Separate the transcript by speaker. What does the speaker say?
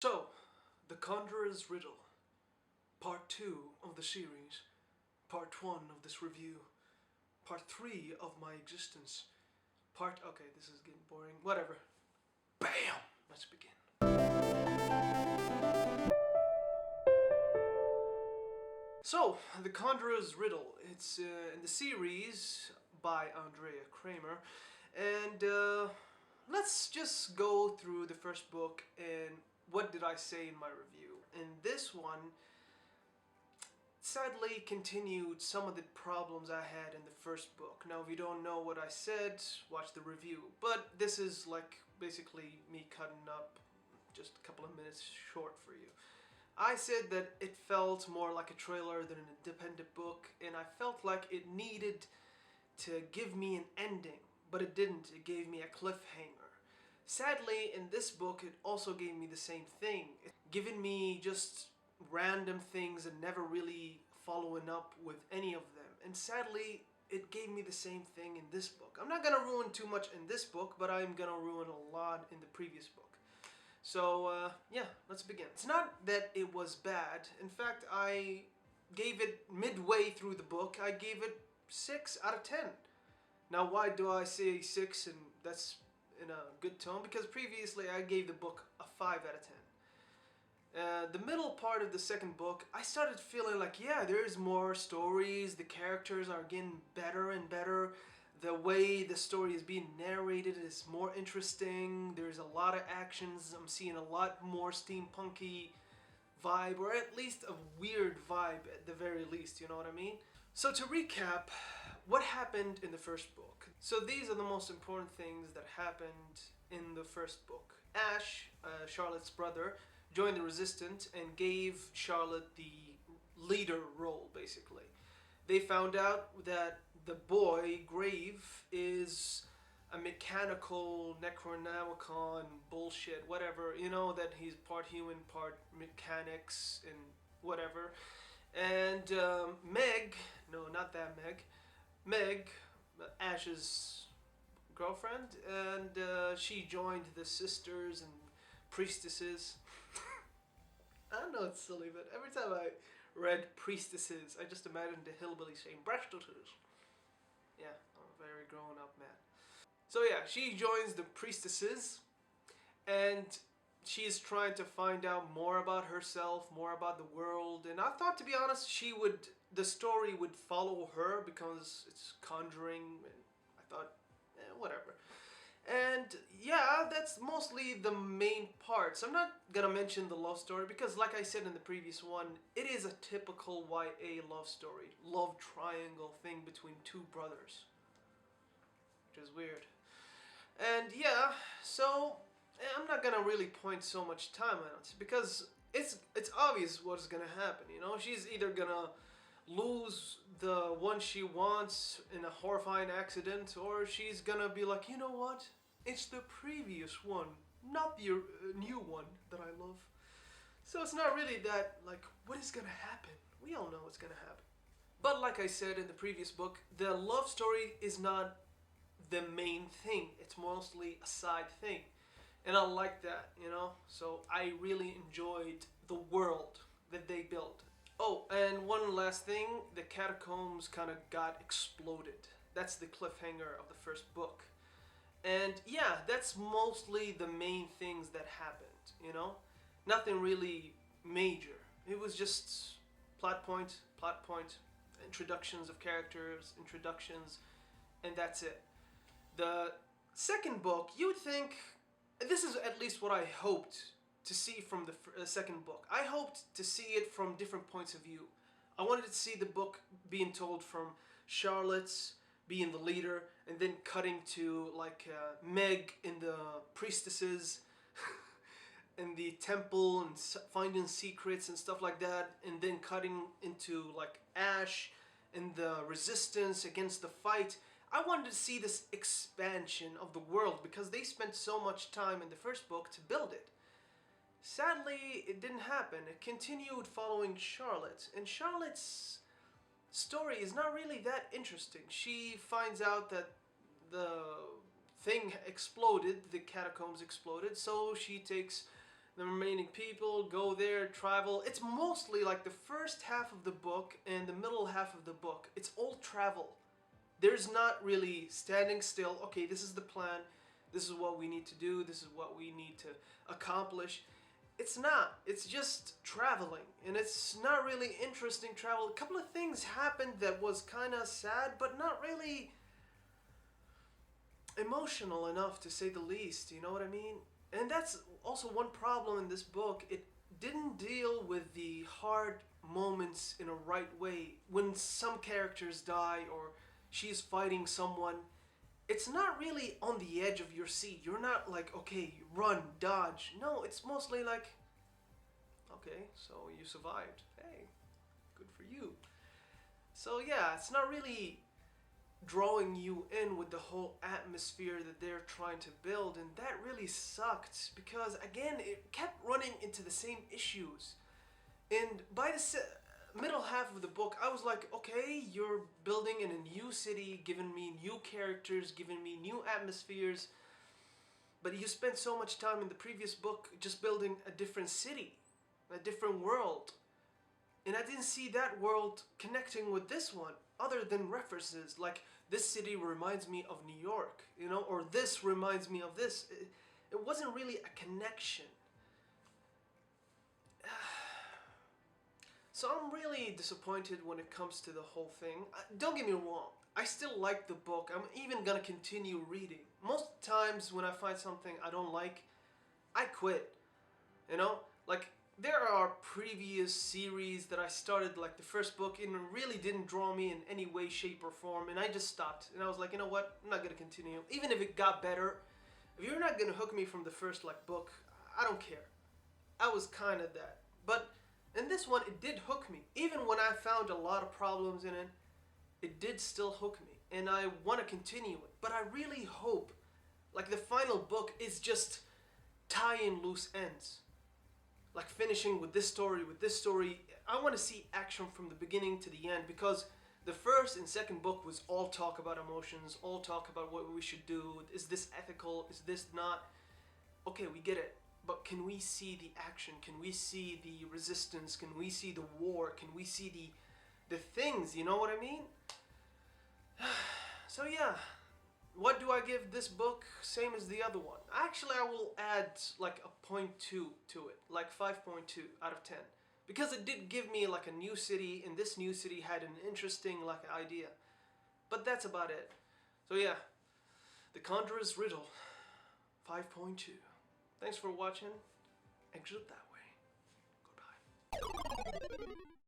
Speaker 1: So, The Conjurer'S Riddle, Part 2 of the series, Part 1 of this review, Part 3 of my existence, Okay, this is getting boring, whatever. BAM! Let's begin. So, The Conjurer'S Riddle, it's in the series by Andrea Kramer, and let's just go through the first book and what did I say in my review. In this one, sadly continued some of the problems I had in the first book. Now, if you don't know what I said, watch the review. But this is like basically me cutting up just a couple of minutes short for you. I said that it felt more like a trailer than an independent book, and I felt like it needed to give me an ending, but it didn't. It gave me a cliffhanger. Sadly, in this book, it also gave me the same thing, giving me just random things and never really following up with any of them. And sadly, it gave me the same thing in this book. I'm not gonna ruin too much in this book, but I'm gonna ruin a lot in the previous book. So, yeah, let's begin. It's not that it was bad. In fact, I gave it midway through the book, I gave it 6 out of 10. Now, why do I say 6 and that's in a good tone? Because previously I gave the book a 5 out of 10. The middle part of the second book, I started feeling like, yeah, there's more stories, the characters are getting better and better, the way the story is being narrated is more interesting, there's a lot of actions, I'm seeing a lot more steampunky vibe, or at least a weird vibe at the very least, you know what I mean? So to recap, what happened in the first book? So these are the most important things that happened in the first book. Ash, Charlotte's brother, joined the Resistance and gave Charlotte the leader role, basically. They found out that the boy, Grave, is a mechanical Necronomicon bullshit, whatever, you know, that he's part human, part mechanics, and whatever. And Meg, no, not that Meg, Meg, Ash's girlfriend, and she joined the sisters and priestesses. I know it's silly, but every time I read priestesses, I just imagined the hillbilly saying breastesses. Yeah, I'm a very grown up man. So yeah, she joins the priestesses, and she's trying to find out more about herself, more about the world, and I thought, to be honest, the story would follow her because it's conjuring, and I thought, whatever. And yeah, that's mostly the main parts. I'm not gonna mention the love story because, like I said in the previous one, it is a typical YA love story, love triangle thing between two brothers, which is weird. And yeah, so I'm not gonna really point so much time on it because it's obvious what's gonna happen. You know, she's either gonna lose the one she wants in a horrifying accident, or she's gonna be like, you know what? It's the previous one, not the new one that I love. So it's not really that, like, what is gonna happen? We all know what's gonna happen. But like I said in the previous book, the love story is not the main thing. It's mostly a side thing. And I like that, you know? So I really enjoyed the world that they built. Oh, and one last thing, the catacombs kind of got exploded. That's the cliffhanger of the first book. And yeah, that's mostly the main things that happened, you know? Nothing really major. It was just plot point, introductions of characters, introductions, and that's it. The second book, you would think, this is at least what I hoped to see from the second book. I hoped to see it from different points of view. I wanted to see the book being told from Charlotte's being the leader, and then cutting to like Meg in the priestesses in the temple and finding secrets and stuff like that, and then cutting into like Ash in the resistance against the fight. I wanted to see this expansion of the world because they spent so much time in the first book to build it. Sadly, it didn't happen. It continued following Charlotte, and Charlotte's story is not really that interesting. She finds out that the thing exploded, the catacombs exploded, so she takes the remaining people go there, travel. It's mostly like the first half of the book and the middle half of the book. It's all travel. There's not really standing still. Okay, this is the plan. This is what we need to do. This is what we need to accomplish. It's not. It's just traveling. And it's not really interesting travel. A couple of things happened that was kind of sad, but not really emotional enough to say the least. You know what I mean? And that's also one problem in this book. It didn't deal with the hard moments in a right way. When some characters die or she's fighting someone, it's not really on the edge of your seat. You're not like, okay, run, dodge. No, it's mostly like, okay, so you survived. Hey, good for you. So yeah, it's not really drawing you in with the whole atmosphere that they're trying to build, and that really sucked because again it kept running into the same issues. And by the middle half of the book I was like, okay, you're building in a new city, giving me new characters, giving me new atmospheres, but you spent so much time in the previous book just building a different city, a different world, and I didn't see that world connecting with this one other than references like this city reminds me of New York, you know, or this reminds me of this. It wasn't really a connection. So I'm really disappointed when it comes to the whole thing. Don't get me wrong, I still like the book. I'm even gonna continue reading. Most times when I find something I don't like, I quit. You know, like there are previous series that I started, like the first book, and it really didn't draw me in any way, shape, or form, and I just stopped. And I was like, you know what? I'm not gonna continue. Even if it got better, if you're not gonna hook me from the first like book, I don't care. I was kind of that. But in this one, it did hook me. Even when I found a lot of problems in it, it did still hook me, and I want to continue it. But I really hope, like the final book is just tying loose ends. Like finishing with this story, with this story. I want to see action from the beginning to the end, because the first and second book was all talk about emotions, all talk about what we should do. Is this ethical? Is this not? Okay, we get it. But can we see the action? Can we see the resistance? Can we see the war? Can we see the things? You know what I mean? So yeah. What do I give this book? Same as the other one. Actually, I will add like a 0.2 to it, like 5.2 out of 10. Because it did give me like a new city, and this new city had an interesting like idea. But that's about it. So yeah, The Conjurer'S Riddle, 5.2. Thanks for watching. Exit out.